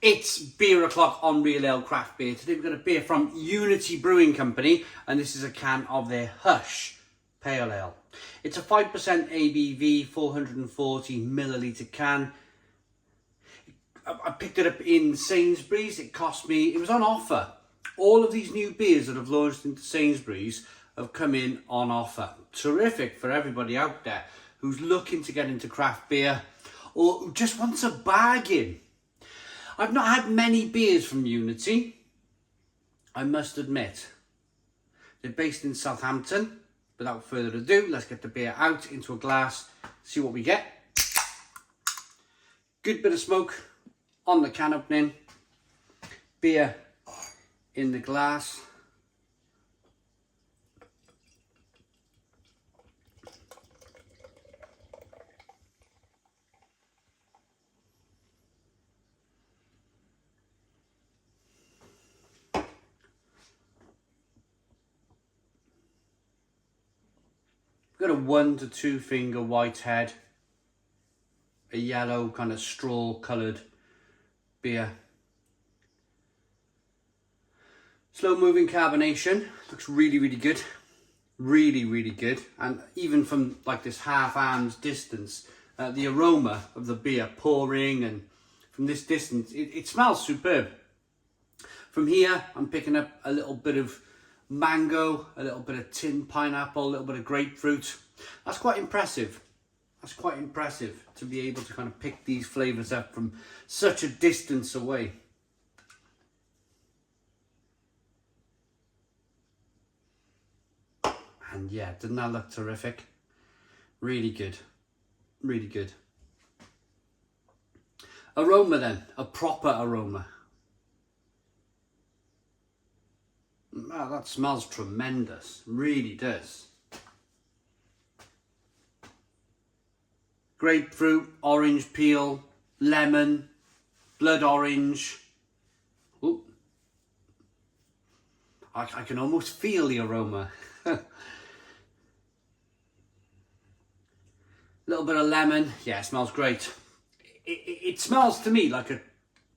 It's beer o'clock on Real Ale Craft Beer. Today we've got a beer from Unity Brewing Company, and this is a can of their Hush Pale Ale. It's a 5% ABV, 440 milliliter can. I picked it up in Sainsbury's. It was on offer. All of these new beers that have launched into Sainsbury's have come in on offer. Terrific for everybody out there who's looking to get into craft beer or who just wants a bargain. I've not had many beers from Unity, I must admit. They're based in Southampton. Without further ado, let's get the beer out into a glass, see what we get. Good bit of smoke on the can opening. Beer in the glass. Got a 1 to 2 finger white head, a yellow kind of straw coloured beer. Slow moving carbonation, looks really good, really good. And even from like this half arm's distance, the aroma of the beer pouring, and from this distance, it smells superb. From here, I'm picking up a little bit of mango, a little bit of tinned pineapple, a little bit of grapefruit. That's quite impressive. That's quite impressive to be able to kind of pick these flavours up from such a distance away. And yeah, doesn't that look terrific? Really good. Really good. Aroma then, a proper aroma. Wow, that smells tremendous, really does. Grapefruit, orange peel, lemon, blood orange. Ooh. I can almost feel the aroma. Little bit of lemon, yeah, it smells great. It smells to me like a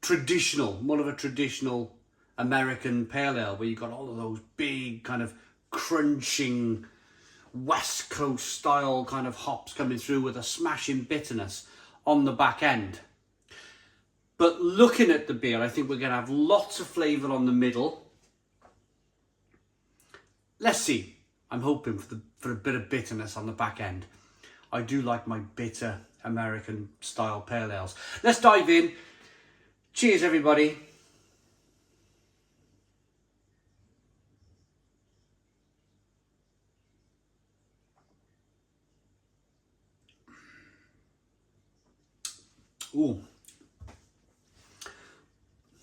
traditional, more of a traditional American pale ale, where you've got all of those big kind of crunching West Coast style kind of hops coming through with a smashing bitterness on the back end. But looking at the beer, I think we're going to have lots of flavour on the middle. Let's see. I'm hoping for a bit of bitterness on the back end. I do like my bitter American style pale ales. Let's dive in. Cheers, everybody. Ooh.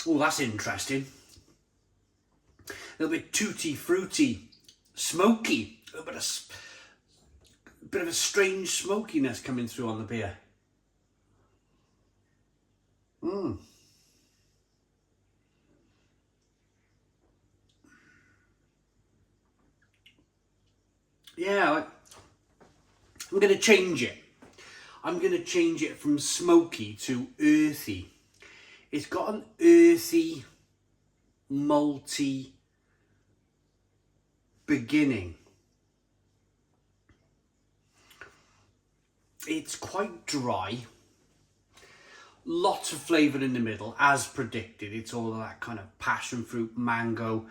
Oh, that's interesting. A little bit tutti fruity, smoky. A little bit of a strange smokiness coming through on the beer. Yeah, I'm going to change it. I'm going to change it from smoky to earthy. It's got an earthy, malty beginning. It's quite dry. Lots of flavour in the middle, as predicted. It's all of that kind of passion fruit, mango,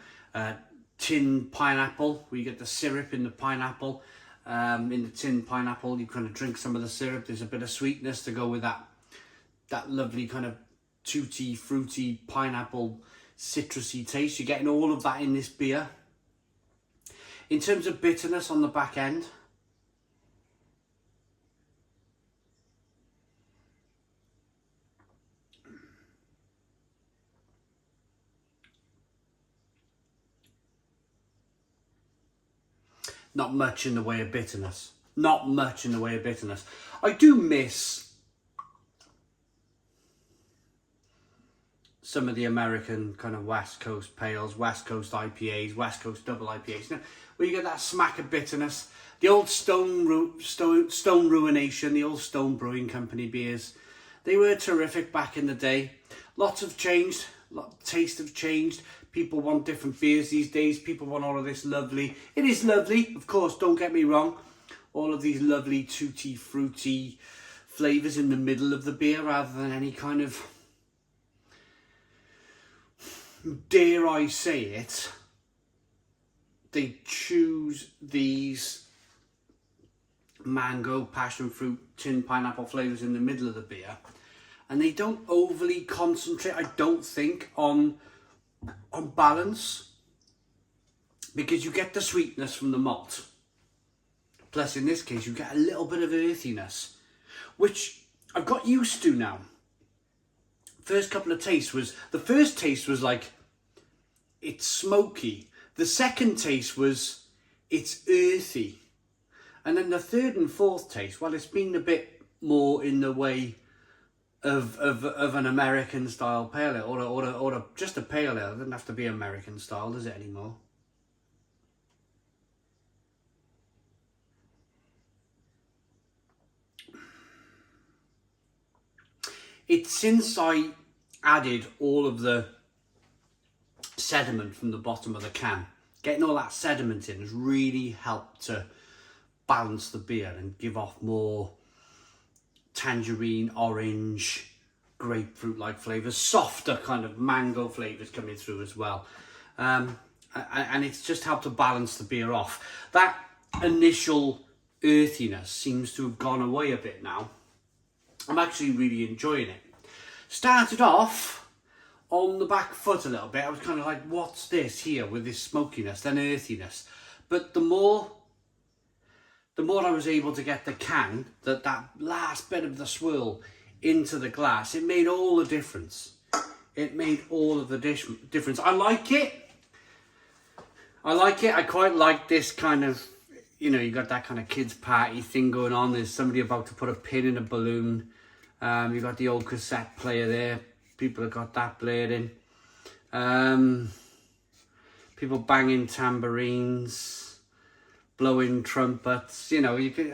tinned pineapple, where you get the syrup in the pineapple. In the tinned pineapple, you kind of drink some of the syrup. There's a bit of sweetness to go with that lovely kind of tutti fruity pineapple citrusy taste. You're getting all of that in this beer. In terms of bitterness on the back end, not much in the way of bitterness. Not much in the way of bitterness. I do miss some of the American kind of West Coast pales, West Coast IPAs, West Coast double IPAs, you know, where you get that smack of bitterness. The old Stone Ruination, the old Stone Brewing Company beers, they were terrific back in the day. Lots have changed, tastes have changed. People want different beers these days. People want all of this lovely. It is lovely, of course, don't get me wrong. All of these lovely tutti fruity flavours in the middle of the beer rather than any kind of, dare I say it, they choose these mango, passion fruit, tin pineapple flavours in the middle of the beer, and they don't overly concentrate, I don't think, on balance, because you get the sweetness from the malt, plus in this case you get a little bit of earthiness, which I've got used to now. First couple of tastes was, the first taste was like, it's smoky. The second taste was, it's earthy. And then the third and fourth taste, well, it's been a bit more in the way of an American style pale ale, or just a pale ale. It doesn't have to be American style, does it anymore? It's since I added all of the sediment from the bottom of the can. Getting all that sediment in has really helped to balance the beer and give off more tangerine, orange, grapefruit-like flavours, softer kind of mango flavours coming through as well. And it's just helped to balance the beer off. That initial earthiness seems to have gone away a bit now. I'm actually really enjoying it. Started off on the back foot a little bit. I was kind of like, what's this here with this smokiness, then earthiness. But the more I was able to get the can, that last bit of the swirl into the glass, it made all the difference. It made all of the difference. I like it. I quite like this kind of, you know, you got that kind of kids party thing going on. There's somebody about to put a pin in a balloon. You got the old cassette player there. People have got that blaring. People banging tambourines, blowing trumpets. You know, you can.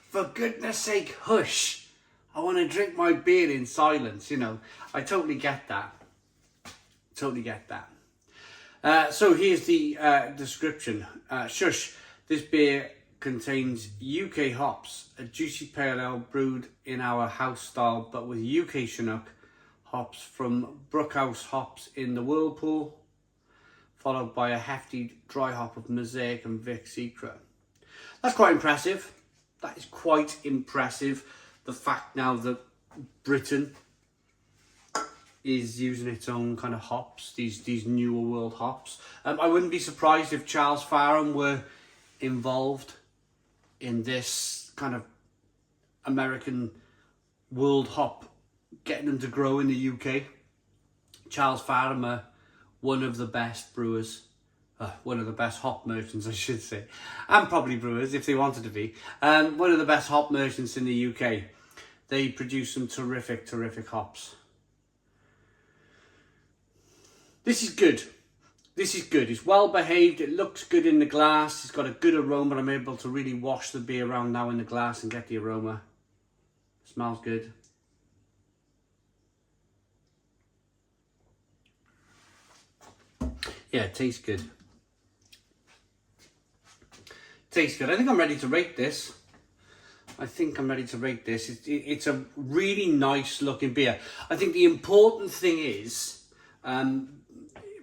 For goodness sake, hush! I want to drink my beer in silence. You know, I totally get that. Totally get that. So here's the description. Shush! This beer contains UK hops, a juicy pale ale brewed in our house style, but with UK Chinook hops from Brookhouse hops in the Whirlpool, followed by a hefty dry hop of Mosaic and Vic Secret. That's quite impressive. That is quite impressive. The fact now that Britain is using its own kind of hops, these newer world hops. I wouldn't be surprised if Charles Farren were involved in this kind of American world hop, getting them to grow in the UK. Charles Farren, one of the best brewers, one of the best hop merchants, I should say, and probably brewers if they wanted to be. One of the best hop merchants in the UK. They produce some terrific hops. This is good. This is good. It's well behaved. It looks good in the glass. It's got a good aroma. I'm able to really wash the beer around now in the glass and get the aroma. Smells good. Yeah, it tastes good. Tastes good. I think I'm ready to rate this. It's a really nice looking beer. I think the important thing is,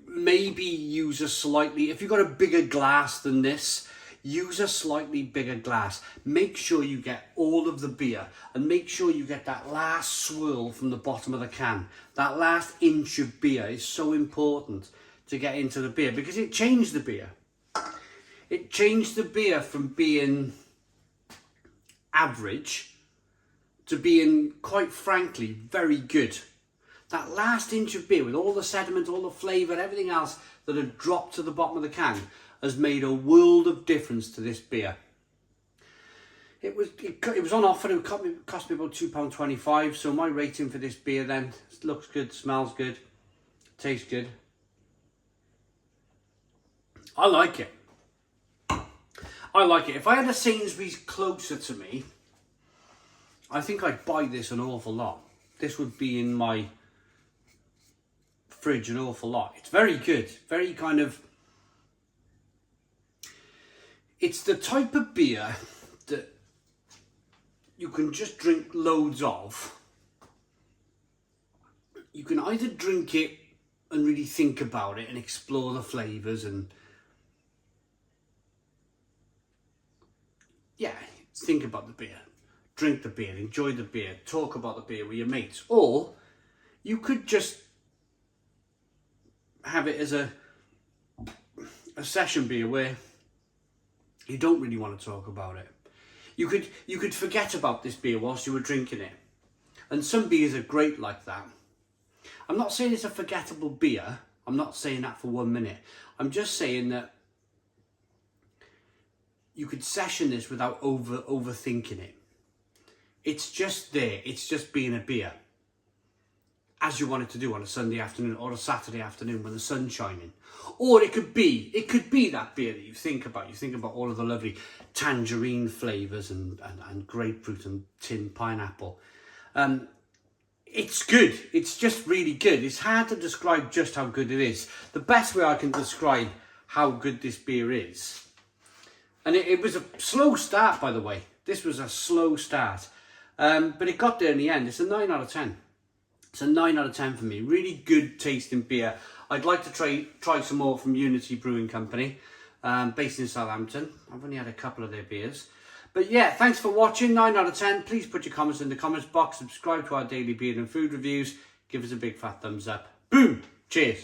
maybe use a slightly, if you've got a bigger glass than this, use a slightly bigger glass. Make sure you get all of the beer and make sure you get that last swirl from the bottom of the can. That last inch of beer is so important to get into the beer because it changed the beer. It changed the beer from being average to being, quite frankly, very good. That last inch of beer with all the sediment, all the flavour, everything else that had dropped to the bottom of the can has made a world of difference to this beer. It was on offer. It cost me about £2.25. So my rating for this beer then, looks good, smells good, tastes good. I like it. I like it. If I had a Sainsbury's closer to me, I think I'd buy this an awful lot. This would be in my fridge an awful lot. It's very good, very kind of, it's the type of beer that you can just drink loads of. You can either drink it and really think about it and explore the flavours and think about the beer, drink the beer, enjoy the beer, talk about the beer with your mates. Or you could just have it as a session beer where you don't really want to talk about it. You could forget about this beer whilst you were drinking it. And some beers are great like that. I'm not saying it's a forgettable beer. I'm not saying that for 1 minute. I'm just saying that you could session this without overthinking it. It's just there. It's just being a beer, as you want it to do on a Sunday afternoon or a Saturday afternoon when the sun's shining. Or it could be that beer that you think about. You think about all of the lovely tangerine flavours and grapefruit and tinned pineapple. It's good. It's just really good. It's hard to describe just how good it is. The best way I can describe how good this beer is, and it was a slow start, by the way. This was a slow start. But it got there in the end. It's a 9 out of 10. It's a 9 out of 10 for me. Really good tasting beer. I'd like to try some more from Unity Brewing Company, based in Southampton. I've only had a couple of their beers. But yeah, thanks for watching. 9 out of 10. Please put your comments in the comments box. Subscribe to our daily beer and food reviews. Give us a big fat thumbs up. Boom. Cheers.